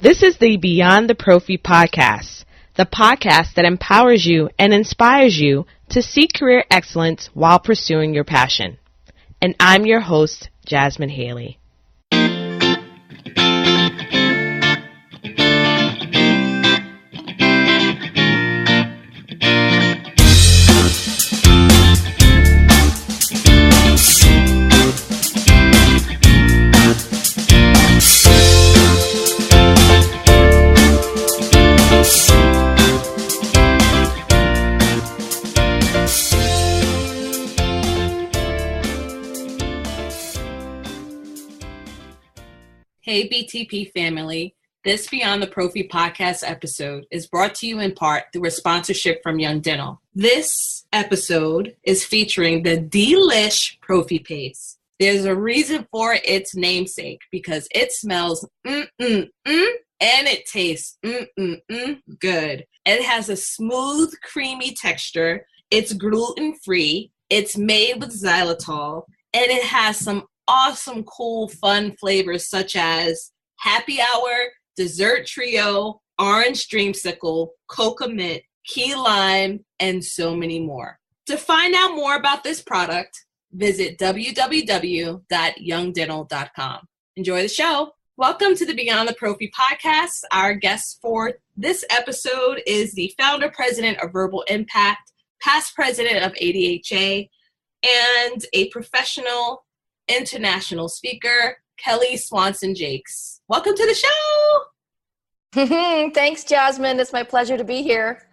This is the Beyond the Prophy podcast, the podcast that empowers you and inspires you to seek career excellence while pursuing your passion. And I'm your host, Jasmine Haley. Hey BTP family, this Beyond the Prophy podcast episode is brought to you in part through a sponsorship from Young Dental. This episode is featuring the Delish Prophy Paste. There's a reason for its namesake because it smells and it tastes good. It has a smooth, creamy texture. It's gluten-free. It's made with xylitol, and it has some awesome, cool, fun flavors such as happy hour, dessert trio, orange dreamsicle, cocoa mint, key lime, and so many more. To find out more about this product, visit www.youngdental.com. Enjoy the show. Welcome to the Beyond the Prophy podcast. Our guest for this episode is the founder president of Verbal Impact, past president of ADHA, and a professional international speaker, Kelli Swanson Jaecks. Welcome to the show. Thanks, Jasmine. It's my pleasure to be here.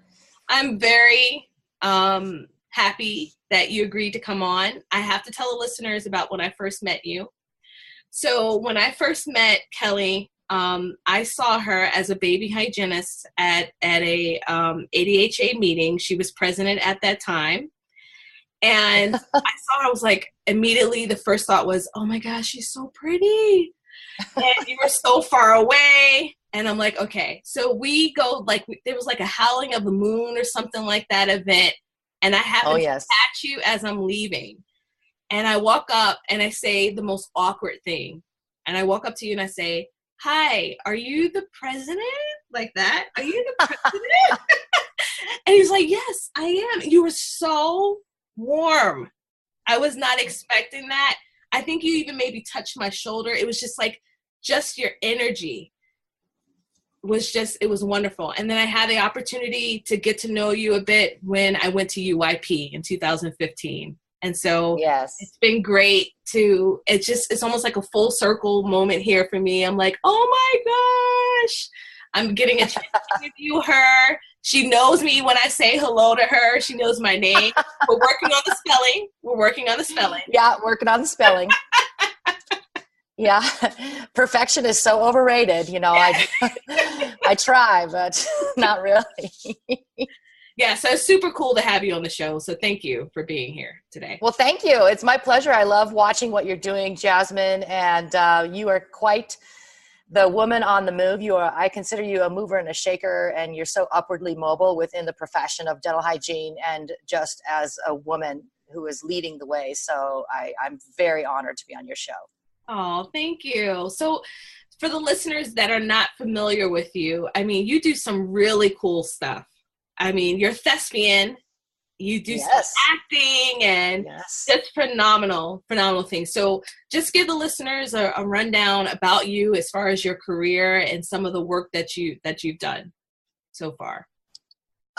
I'm very happy that you agreed to come on. I have to tell the listeners about when I first met you. So when I first met Kelli, I saw her as a baby hygienist at a ADHA meeting. She was president at that time. And I saw her, I was like, immediately the first thought was, oh my gosh, she's so pretty. And you were so far away. And I'm like, okay. So we go, there was like a howling of the moon or something like that event. And I happened to catch you as I'm leaving. And I walk up and I say the most awkward thing. And I walk up to you and I say, hi, are you the president? Like that? Are you the president? And he's like, yes, I am. You were so warm. I was not expecting that. I think you even maybe touched my shoulder. It was just your energy was it was wonderful. And then I had the opportunity to get to know you a bit when I went to UYP in 2015. And so It's been great it's almost like a full circle moment here for me. I'm like, oh my gosh, I'm getting a chance to interview her. She knows me when I say hello to her. She knows my name. We're working on the spelling. Yeah, working on the spelling. Yeah. Perfection is so overrated. You know, I try, but not really. Yeah, so it's super cool to have you on the show. So thank you for being here today. Well, thank you. It's my pleasure. I love watching what you're doing, Jasmine, and you are quite the woman on the move. I consider you a mover and a shaker, and you're so upwardly mobile within the profession of dental hygiene and just as a woman who is leading the way. So I'm very honored to be on your show. Oh, thank you. So for the listeners that are not familiar with you, I mean, you do some really cool stuff. I mean, you're thespian. You do some acting and just phenomenal things. So just give the listeners a rundown about you as far as your career and some of the work that you've done so far.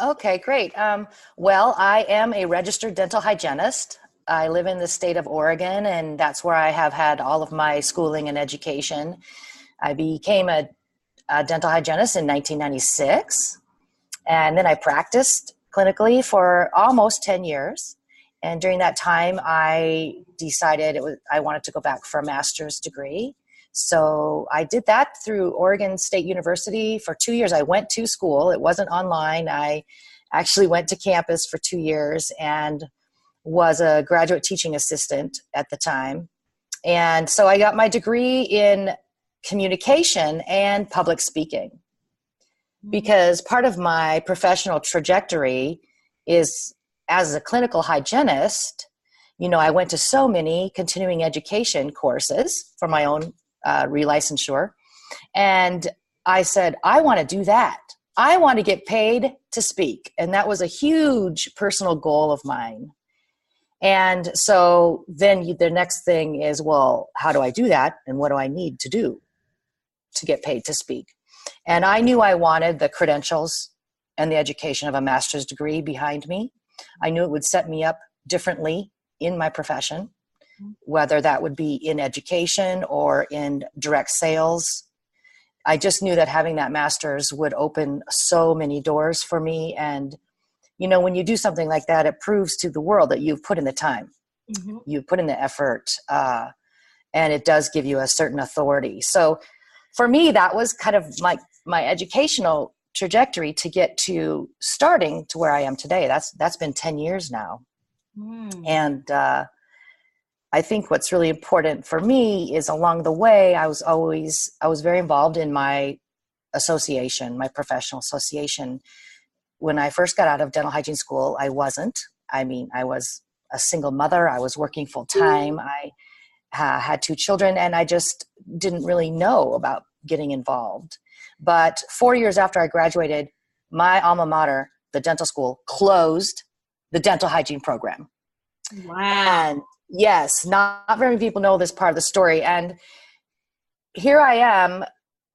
Okay, great. Well, I am a registered dental hygienist. I live in the state of Oregon, and that's where I have had all of my schooling and education. I became a dental hygienist in 1996, and then I practiced clinically for almost 10 years. And during that time, I decided I wanted to go back for a master's degree. So I did that through Oregon State University for 2 years. I went to school. It wasn't online. I actually went to campus for 2 years and was a graduate teaching assistant at the time. And so I got my degree in communication and public speaking, because part of my professional trajectory is as a clinical hygienist. You know, I went to so many continuing education courses for my own relicensure. And I said, I want to do that. I want to get paid to speak. And that was a huge personal goal of mine. And so then the next thing is, well, how do I do that? And what do I need to do to get paid to speak? And I knew I wanted the credentials and the education of a master's degree behind me. I knew it would set me up differently in my profession, whether that would be in education or in direct sales. I just knew that having that master's would open so many doors for me. And, you know, when you do something like that, it proves to the world that you've put in the time, you've put in the effort, and it does give you a certain authority. So for me, that was kind of my educational trajectory to get to starting to where I am today. That's been 10 years now. And I think what's really important for me is along the way, I was very involved in my association, my professional association. When I first got out of dental hygiene school, I wasn't. I mean, I was a single mother. I was working full time. I had 2 children, and I just didn't really know about getting involved. But 4 years after I graduated, my alma mater, the dental school, closed the dental hygiene program. Wow. And yes, not very many people know this part of the story. And here I am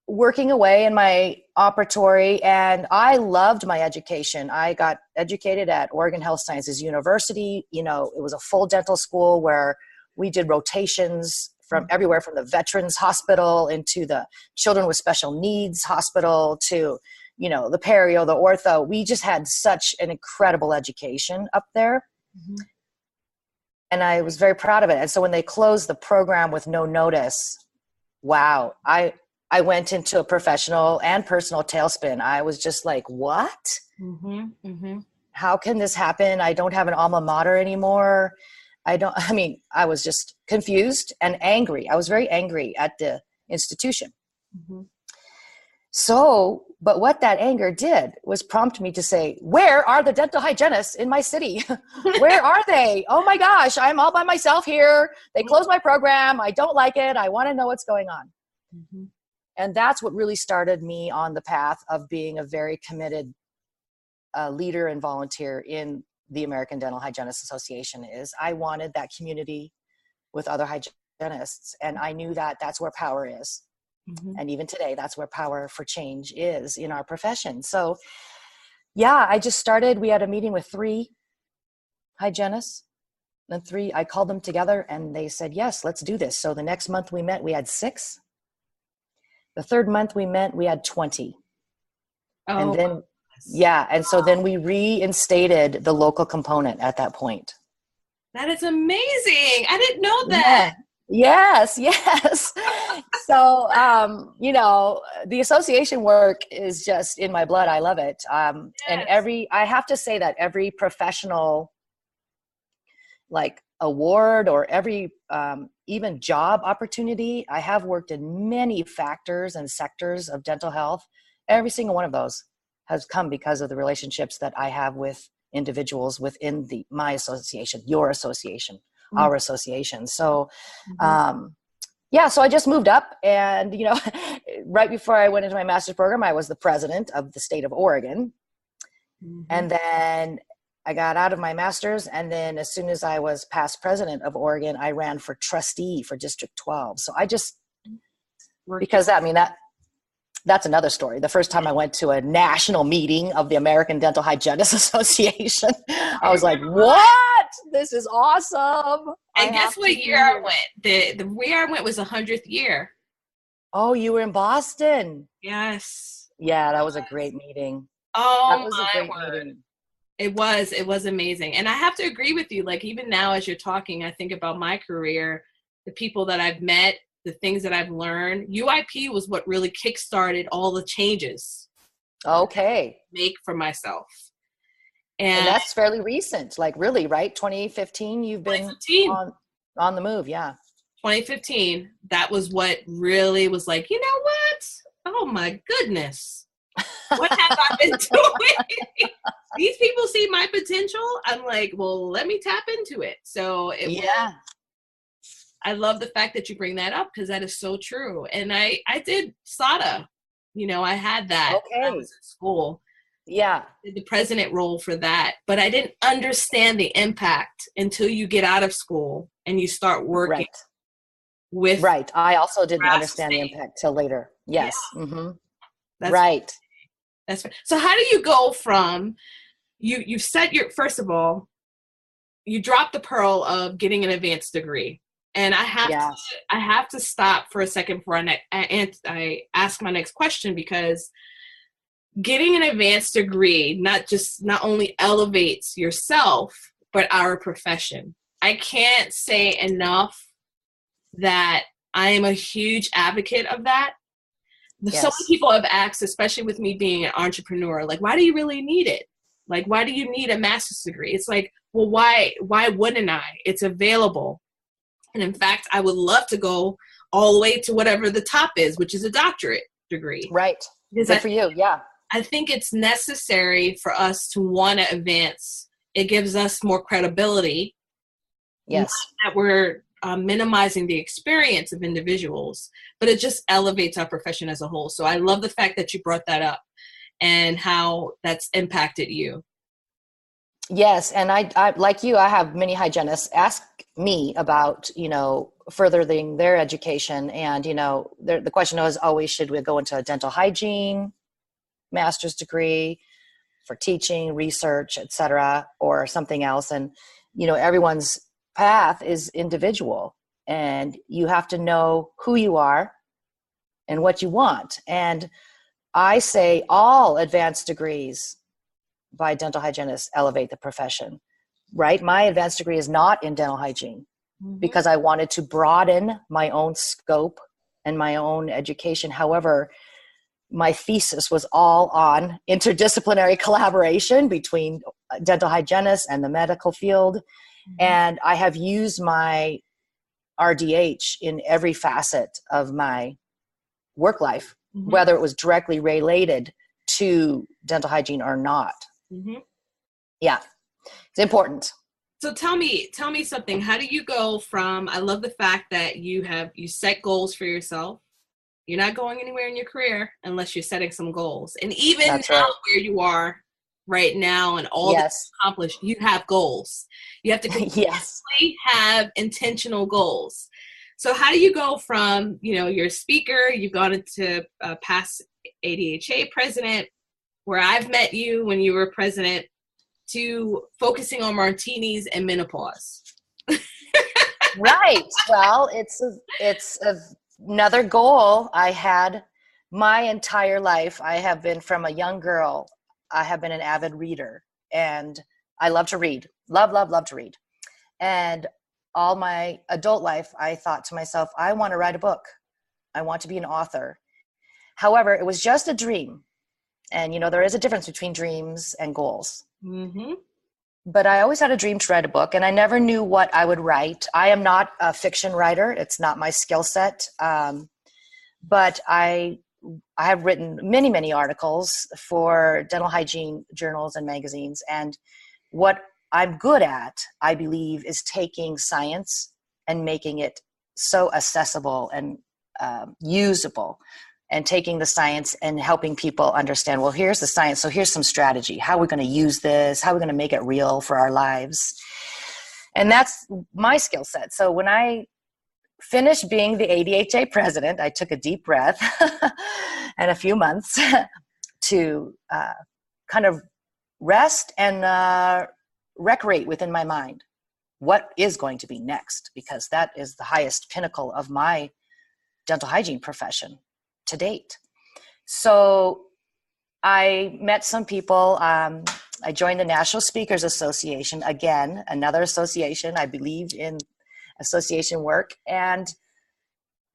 working away in my operatory, and I loved my education. I got educated at Oregon Health Sciences University. You know, it was a full dental school where we did rotations from everywhere, from the Veterans Hospital into the Children with Special Needs Hospital to, you know, the perio, the ortho. We just had such an incredible education up there. And I was very proud of it. And so when they closed the program with no notice, wow, I went into a professional and personal tailspin. I was just like, what? How can this happen? I don't have an alma mater anymore. I was just confused and angry. I was very angry at the institution. So, but what that anger did was prompt me to say, where are the dental hygienists in my city? Where are they? Oh my gosh, I'm all by myself here. They closed my program. I don't like it. I want to know what's going on. And that's what really started me on the path of being a very committed leader and volunteer in the American Dental Hygienists Association. Is I wanted that community with other hygienists. And I knew that that's where power is. And even today, that's where power for change is in our profession. So yeah, I just started, we had a meeting with 3 hygienists, and I called them together and they said, yes, let's do this. So the next month we met, we had 6. The 3rd month we met, we had 20. And then, and so then we reinstated the local component at that point. That is amazing. I didn't know that. Yes. So, you know, the association work is just in my blood. I love it. And I have to say that every professional, like, award or every even job opportunity, I have worked in many factors and sectors of dental health. Every single one of those has come because of the relationships that I have with individuals within my association, your association, our association. So, so I just moved up, and, you know, right before I went into my master's program, I was the president of the state of Oregon. And then I got out of my master's, and then as soon as I was past president of Oregon, I ran for trustee for District 12. So I just, because that's another story. The first time I went to a national meeting of the American Dental Hygienists Association, I was like, what? This is awesome. And guess what year I went? The year I went was 100th year. Oh, you were in Boston. Yes. Yeah, that was a great meeting. Oh, that was a great meeting. It was amazing. And I have to agree with you. Like, even now as you're talking, I think about my career, the people that I've met, the things that I've learned. UIP was what really kickstarted all the changes. Make for myself. And that's fairly recent, like, really, right? 2015, you've been on the move. Yeah. 2015. That was what really was like, you know what? Oh my goodness. What have I been doing? These people see my potential. I'm like, well, let me tap into it. So I love the fact that you bring that up, because that is so true. And I did SADA I had that when I Okay. was in school. Yeah. Did the president role for that, but I didn't understand the impact until you get out of school and you start working Right. with Right. I also didn't grass understand the state. impact till later. Yeah, Yes. Mm-hmm. that's Right. that's so. How do you go from you set your first of all, you drop the pearl of getting an advanced degree, and Yes. I have to stop for a second before I ask my next question, because getting an advanced degree not only elevates yourself but our profession. I can't say enough that I am a huge advocate of that. So many Yes. people have asked, especially with me being an entrepreneur, like, why do you really need it? Like, why do you need a master's degree? It's like, well, why wouldn't I? It's available. And in fact, I would love to go all the way to whatever the top is, which is a doctorate degree. Right. Because Good for you. Yeah. I think it's necessary for us to want to advance. It gives us more credibility. Not Yes. that we're minimizing the experience of individuals, but it just elevates our profession as a whole. So I love the fact that you brought that up and how that's impacted you. Yes. And I like you, I have many hygienists ask me about, furthering their education. And, the question is always, should we go into a dental hygiene master's degree for teaching, research, et cetera, or something else? And, everyone's path is individual, and you have to know who you are and what you want. And I say all advanced degrees by dental hygienists elevate the profession, right? My advanced degree is not in dental hygiene because I wanted to broaden my own scope and my own education. However, my thesis was all on interdisciplinary collaboration between dental hygienists and the medical field. And I have used my RDH in every facet of my work life, whether it was directly related to dental hygiene or not. Yeah, it's important. So tell me something. How do you go from, I love the fact that you set goals for yourself. You're not going anywhere in your career unless you're setting some goals. And even That's now right. where you are right now and all that Yes. you accomplished, you have goals. You have to Yes. continuously have intentional goals. So how do you go from, you're a speaker, you've gone into past ADHA president, where I've met you when you were president, to focusing on martinis and menopause? Right. Well, it's another goal I had my entire life. I have been, from a young girl, I have been an avid reader, and I love to read. Love to read. And all my adult life, I thought to myself, I want to write a book. I want to be an author. However, it was just a dream. And, there is a difference between dreams and goals. But I always had a dream to write a book, and I never knew what I would write. I am not a fiction writer. It's not my skill set. But I have written many, many articles for dental hygiene journals and magazines. And what I'm good at, I believe, is taking science and making it so accessible and usable, and taking the science and helping people understand, well, here's the science, so here's some strategy. How are we going to use this? How are we going to make it real for our lives? And that's my skill set. So when I finished being the ADHA president, I took a deep breath and a few months to kind of rest and recreate within my mind what is going to be next, because that is the highest pinnacle of my dental hygiene profession to date. So I met some people. I joined the National Speakers Association, again, another association. I believe in association work. And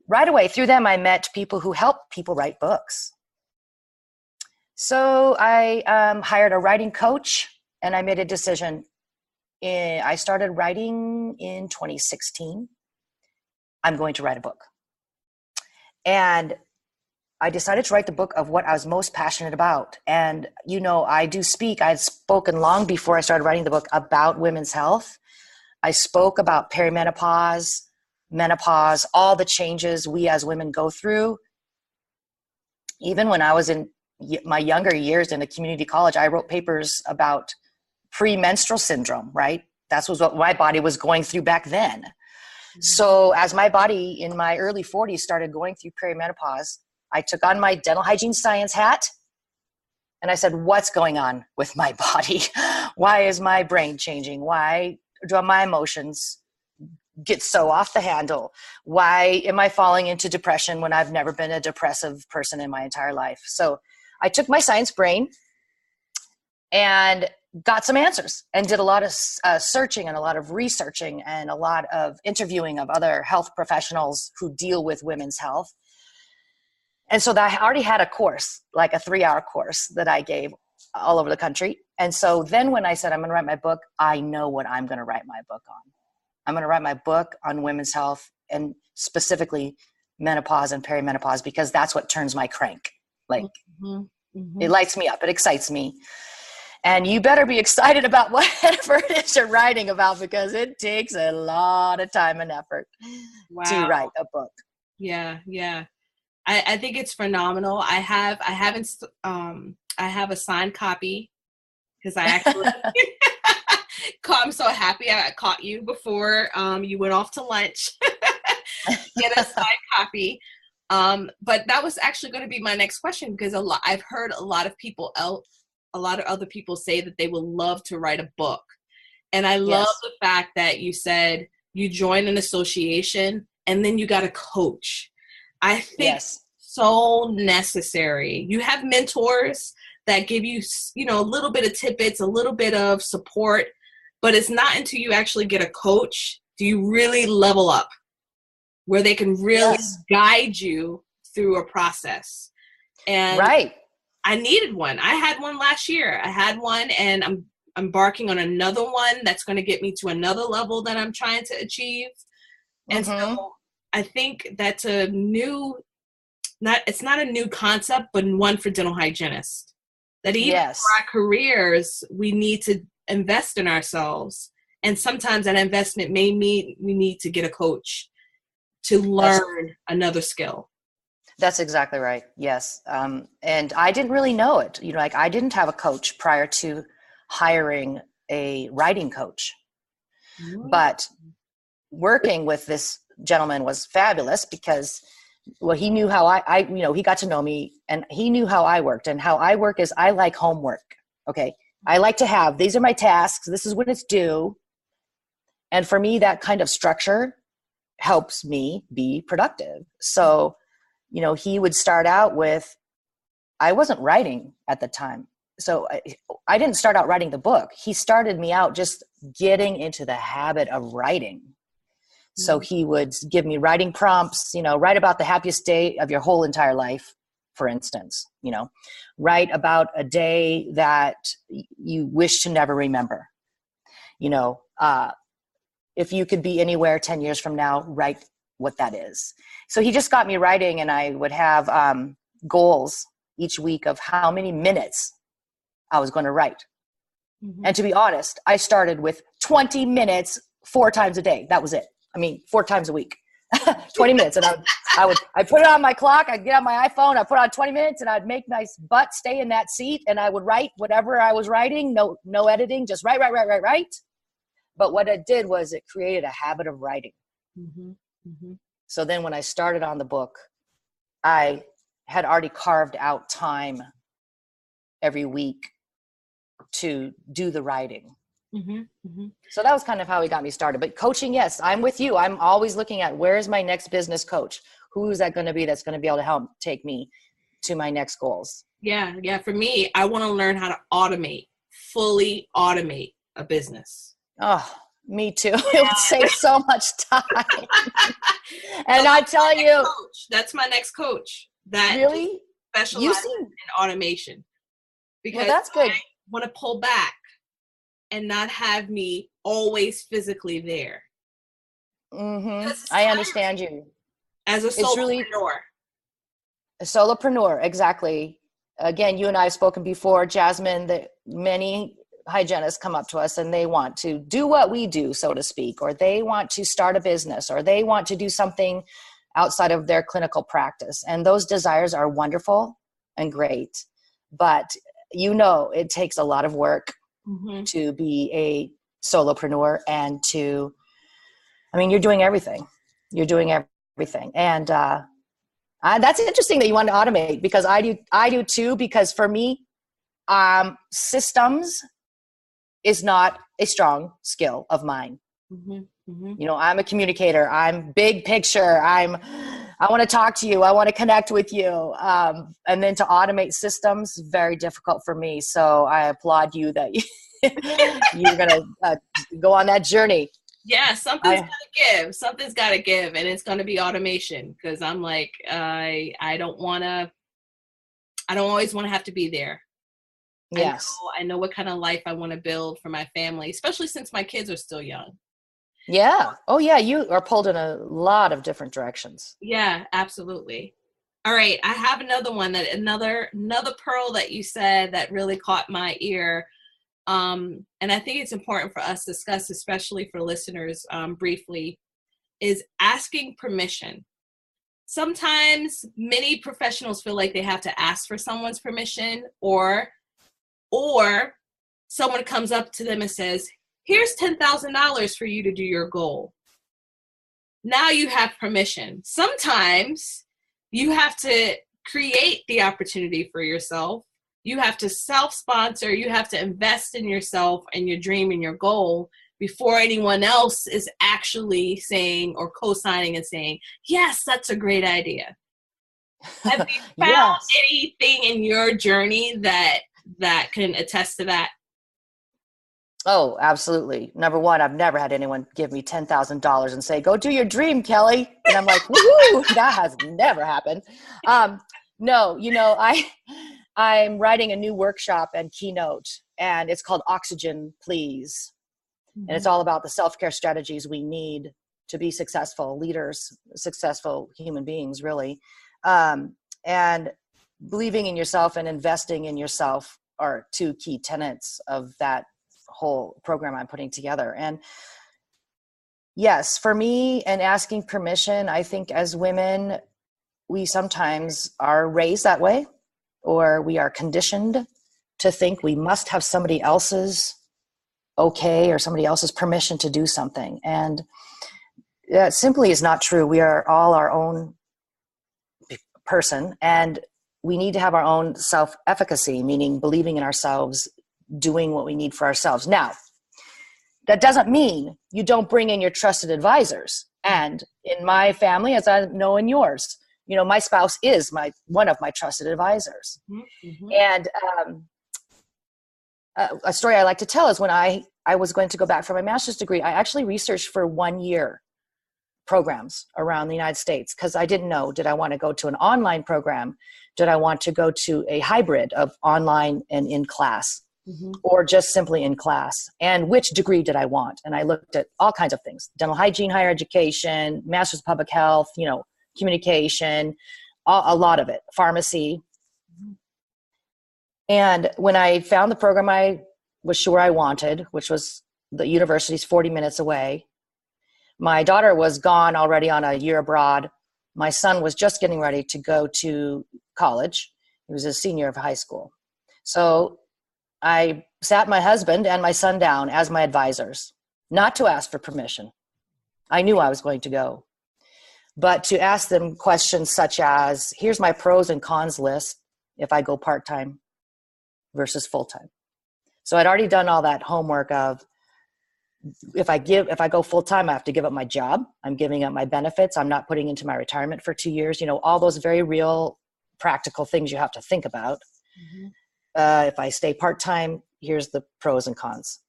right away through them, I met people who help people write books. So I hired a writing coach, and I made a decision. I started writing in 2016. I'm going to write a book. And I decided to write the book of what I was most passionate about. And, I do speak. I had spoken long before I started writing the book about women's health. I spoke about perimenopause, menopause, all the changes we as women go through. even when I was in my younger years in a community college, I wrote papers about premenstrual syndrome, right? That was what my body was going through back then. So as my body in my early 40s started going through perimenopause, I took on my dental hygiene science hat and I said, what's going on with my body? Why is my brain changing? Why do my emotions get so off the handle? Why am I falling into depression when I've never been a depressive person in my entire life? So I took my science brain and got some answers and did a lot of searching and a lot of researching and a lot of interviewing of other health professionals who deal with women's health. And so that I already had a course, like a 3-hour course that I gave all over the country. And so then when I said, I'm going to write my book, I know what I'm going to write my book on. I'm going to write my book on women's health and specifically menopause and perimenopause, because that's what turns my crank. Like it lights me up. It excites me. And you better be excited about whatever it is you're writing about, because it takes a lot of time and effort to write a book. Yeah. Yeah. I think it's phenomenal. I have a signed copy because I actually, I'm so happy I caught you before you went off to lunch. Get a signed copy. But that was actually going to be my next question, because I've heard a lot of other people say that they would love to write a book. And I love the fact that you said you joined an association and then you got a coach. I think so necessary. You have mentors that give you, a little bit of tidbits, a little bit of support, but it's not until you actually get a coach do you really level up, where they can really guide you through a process. And I needed one. I had one last year. I had one, and I'm embarking on another one that's going to get me to another level that I'm trying to achieve. And so I think that's it's not a new concept, but one for dental hygienists. That even for our careers, we need to invest in ourselves. And sometimes that investment may mean we need to get a coach to learn another skill. That's exactly right. Yes. And I didn't really know it. I didn't have a coach prior to hiring a writing coach. But working with this gentleman was fabulous because, he knew how he got to know me, and he knew how I worked. And how I work is I like homework. Okay. I like to have, these are my tasks. This is when it's due. And for me, that kind of structure helps me be productive. So, he would start out with, I wasn't writing at the time. So I didn't start out writing the book. He started me out just getting into the habit of writing. So he would give me writing prompts, write about the happiest day of your whole entire life, for instance, write about a day that you wish to never remember. If you could be anywhere 10 years from now, write what that is. So he just got me writing, and I would have goals each week of how many minutes I was going to write. And to be honest, I started with 20 minutes 4 times a day. That was it. 4 times a week, 20 minutes. And I'd put it on my clock. I'd get on my iPhone. I'd put on 20 minutes, and I'd make my butt stay in that seat. And I would write whatever I was writing. No editing, just write. But what it did was it created a habit of writing. So then when I started on the book, I had already carved out time every week to do the writing. So that was kind of how he got me started. But coaching, yes, I'm with you. I'm always looking at, where's my next business coach? Who is that going to be that's going to be able to help take me to my next goals? Yeah. For me, I want to learn how to fully automate a business. Oh, me too. It would save so much time. And I tell you, that's my next coach. That really specializes in automation. Because that's good. I want to pull back and not have me always physically there. I understand you. As a solopreneur. A solopreneur, exactly. Again, you and I have spoken before, Jasmine, that many hygienists come up to us and they want to do what we do, so to speak, or they want to start a business, or they want to do something outside of their clinical practice. And those desires are wonderful. and great. But it takes a lot of work to be a solopreneur and you're doing everything. You're doing everything. And that's interesting that you want to automate, because I do too, because for me, systems is not a strong skill of mine. I'm a communicator. I'm big picture. I want to talk to you. I want to connect with you. And then to automate systems, very difficult for me. So I applaud you that you're going to go on that journey. Yeah, something's got to give, and it's going to be automation, because I'm like, I don't always want to have to be there. Yes. I know what kind of life I want to build for my family, especially since my kids are still young. Yeah. Oh yeah. You are pulled in a lot of different directions. Yeah, absolutely. All right. I have another one, another pearl that you said that really caught my ear. And I think it's important for us to discuss, especially for listeners, briefly, is asking permission. Sometimes many professionals feel like they have to ask for someone's permission, or someone comes up to them and says, here's $10,000 for you to do your goal. Now you have permission. Sometimes you have to create the opportunity for yourself. You have to self-sponsor. You have to invest in yourself and your dream and your goal before anyone else is actually saying or co-signing and saying, yes, that's a great idea. Have you found anything in your journey that can attest to that? Oh, absolutely. Number one, I've never had anyone give me $10,000 and say, go do your dream, Kelli. And I'm like, woo, that has never happened. No, I'm writing a new workshop and keynote, and it's called Oxygen, Please. And it's all about the self-care strategies we need to be successful leaders, successful human beings, really. And believing in yourself and investing in yourself are two key tenets of that whole program I'm putting together. And yes, for me, and asking permission, I think as women, we sometimes are raised that way, or we are conditioned to think we must have somebody else's okay or somebody else's permission to do something. And that simply is not true. We are all our own person, and we need to have our own self-efficacy, meaning believing in ourselves, doing what we need for ourselves. Now, that doesn't mean you don't bring in your trusted advisors. And in my family, as I know in yours, my spouse is one of my trusted advisors. And a story I like to tell is when I was going to go back for my master's degree, I actually researched for 1 year programs around the United States, because I didn't know, did I want to go to an online program? Did I want to go to a hybrid of online and in class? Or just simply in class? And which degree did I want? And I looked at all kinds of things: dental hygiene, higher education, master's of public health, communication, a lot of it, pharmacy. And when I found the program I was sure I wanted, which was the university's 40 minutes away, my daughter was gone already on a year abroad. My son was just getting ready to go to college. He was a senior of high school. So I sat my husband and my son down as my advisors, not to ask for permission. I knew I was going to go, but to ask them questions such as, here's my pros and cons list if I go part-time versus full-time. So I'd already done all that homework of, if I go full-time, I have to give up my job. I'm giving up my benefits. I'm not putting into my retirement for 2 years. All those very real, practical things you have to think about. If I stay part-time, here's the pros and cons.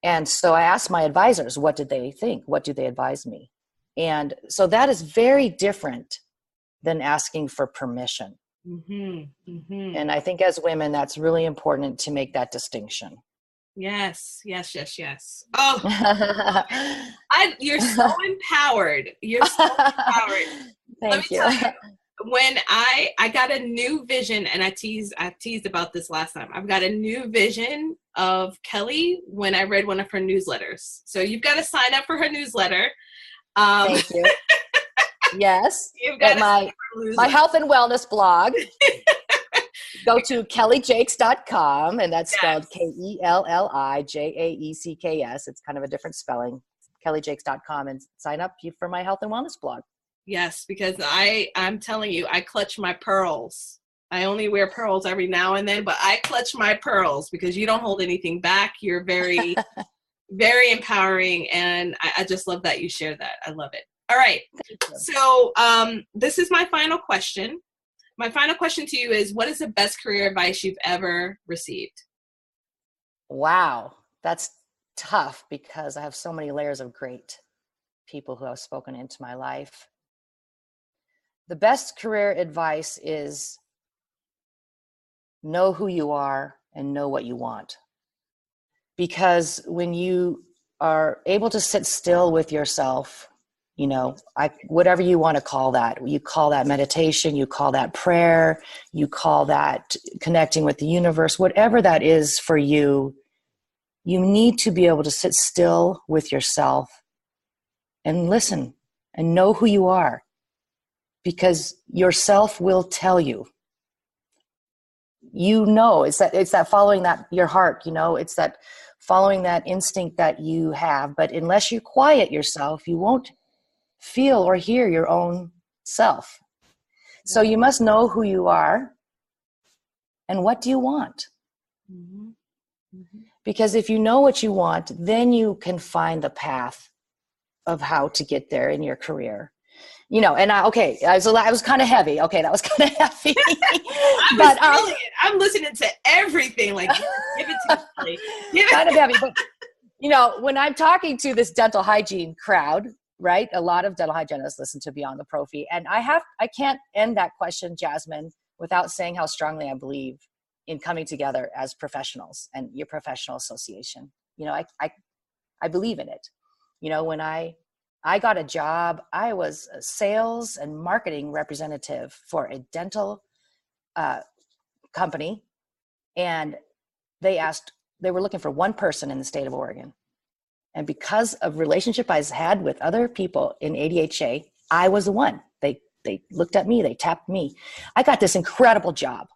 And so I asked my advisors, what did they think? What do they advise me? And so that is very different than asking for permission. And I think as women, that's really important to make that distinction. Yes. Oh, you're so empowered. You're so empowered. Thank you. Tell you, when I got a new vision, and I teased about this last time. I've got a new vision of Kelli when I read one of her newsletters. So you've got to sign up for her newsletter. Thank you. Yes. You've got my health and wellness blog. go to KelliJaecks.com, and that's spelled KelliJaecks. It's kind of a different spelling. KelliJaecks.com, and sign up for my health and wellness blog. Yes, because I'm telling you, I clutch my pearls. I only wear pearls every now and then, but I clutch my pearls because you don't hold anything back. You're very, very empowering, and I just love that you share that. I love it. All right. So this is my final question. My final question to you is, what is the best career advice you've ever received? Wow, that's tough because I have so many layers of great people who have spoken into my life. The best career advice is know who you are and know what you want. Because when you are able to sit still with yourself, you know, whatever you want to call that, you call that meditation, you call that prayer, you call that connecting with the universe, whatever that is for you, you need to be able to sit still with yourself and listen and know who you are, because yourself will tell you. You know, it's that following that your heart, you know, it's that following that instinct that you have. But unless you quiet yourself, you won't feel or hear your own self. So you must know who you are and what do you want. Mm-hmm. Mm-hmm. Because if you know what you want, then you can find the path of how to get there in your career. You know, and I was kind of heavy. Okay, that was kind of heavy. But I'm listening to everything. Like, give it to me. Kind of heavy, but you know, when I'm talking to this dental hygiene crowd, right? A lot of dental hygienists listen to Beyond the Prophy, and I can't end that question, Jasmine, without saying how strongly I believe in coming together as professionals and your professional association. You know, I believe in it. You know, when I got a job, I was a sales and marketing representative for a dental company, and they were looking for one person in the state of Oregon. And because of relationship I had with other people in ADHA, I was the one. They looked at me, they tapped me. I got this incredible job,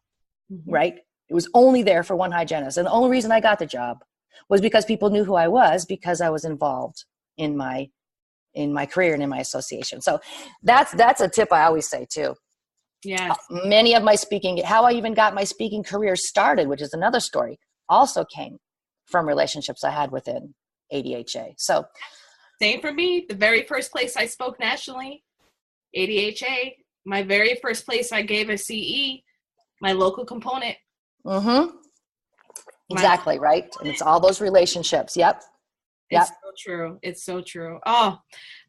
right? It was only there for one hygienist. And the only reason I got the job was because people knew who I was, because I was involved in my career and in my association. So that's a tip I always say too. Yeah. Many of my how I even got my speaking career started, which is another story, also came from relationships I had within ADHA. So same for me. The very first place I spoke nationally, ADHA. My very first place I gave a CE, my local component. Mm-hmm. Exactly, right? And it's all those relationships. Yep. It's so true. It's so true. Oh,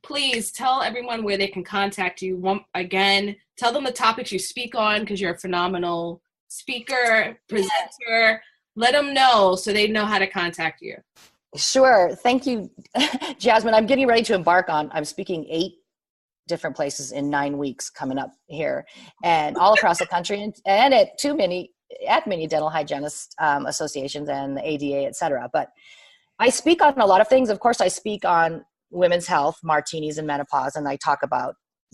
please tell everyone where they can contact you. Again, tell them the topics you speak on, because you're a phenomenal speaker, presenter. Let them know so they know how to contact you. Sure. Thank you, Jasmine. I'm getting ready to I'm speaking 8 different places in 9 weeks coming up here, and all across the country, and at many dental hygienist associations and the ADA, et cetera. But I speak on a lot of things. Of course, I speak on women's health, martinis and menopause, and I talk about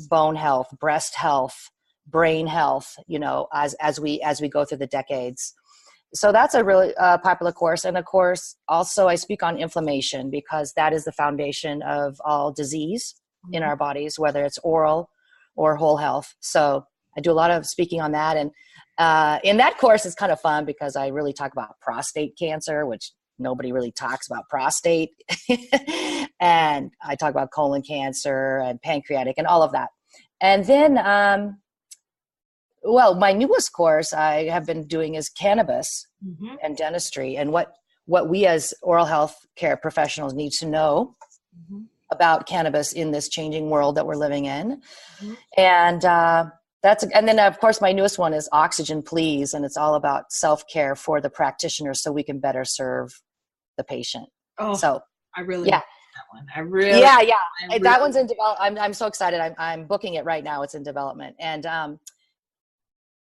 bone health, breast health, brain health, you know, as we go through the decades. So that's a really popular course. And of course, also I speak on inflammation, because that is the foundation of all disease in our bodies, whether it's oral or whole health. So I do a lot of speaking on that. And in that course, it's kind of fun because I really talk about prostate cancer, which nobody really talks about prostate. And I talk about colon cancer and pancreatic and all of that. And then, my newest course I have been doing is cannabis and dentistry, and what we as oral health care professionals need to know about cannabis in this changing world that we're living in. And and then of course my newest one is Oxygen Please, and it's all about self-care for the practitioner so we can better serve the patient. Oh, so I really like that one. That one's in development. I'm so excited. I'm booking it right now. It's in development. And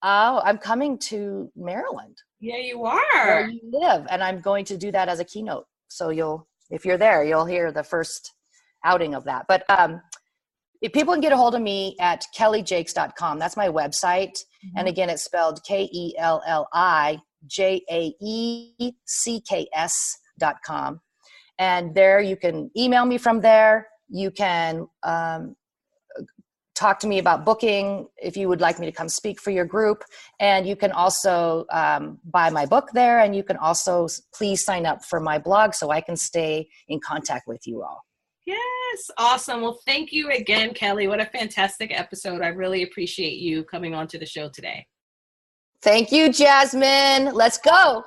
I'm coming to Maryland. Yeah, you are. Where you live, and I'm going to do that as a keynote. So if you're there, you'll hear the first outing of that. But People can get a hold of me at kellijaecks.com. That's my website. Mm-hmm. And again, it's spelled KelliJaecks.com. And there you can email me from there. You can talk to me about booking if you would like me to come speak for your group. And you can also buy my book there. And you can also please sign up for my blog so I can stay in contact with you all. Yes. Awesome. Well, thank you again, Kelli. What a fantastic episode. I really appreciate you coming on to the show today. Thank you, Jasmine. Let's go.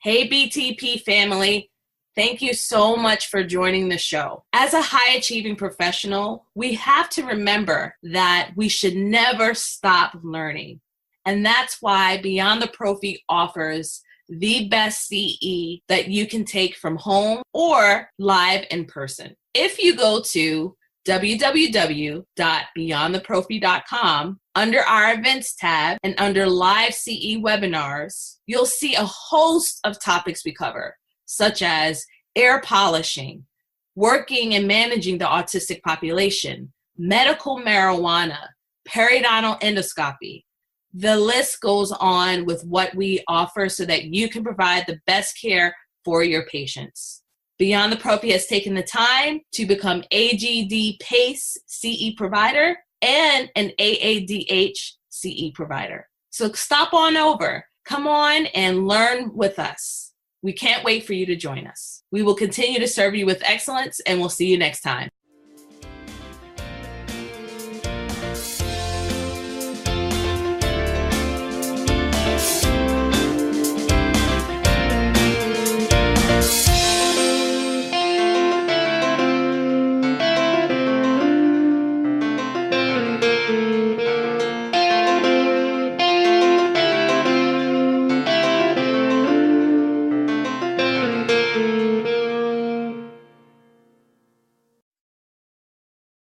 Hey, BTP family. Thank you so much for joining the show. As a high-achieving professional, we have to remember that we should never stop learning. And that's why Beyond the Prophy offers the best CE that you can take from home or live in person. If you go to www.beyondtheprophy.com, under our events tab and under live CE webinars, you'll see a host of topics we cover, such as air polishing, working and managing the autistic population, medical marijuana, periodontal endoscopy. The list goes on with what we offer so that you can provide the best care for your patients. Beyond the Prophy has taken the time to become AGD PACE CE provider and an AADH CE provider. So stop on over. Come on and learn with us. We can't wait for you to join us. We will continue to serve you with excellence, and we'll see you next time.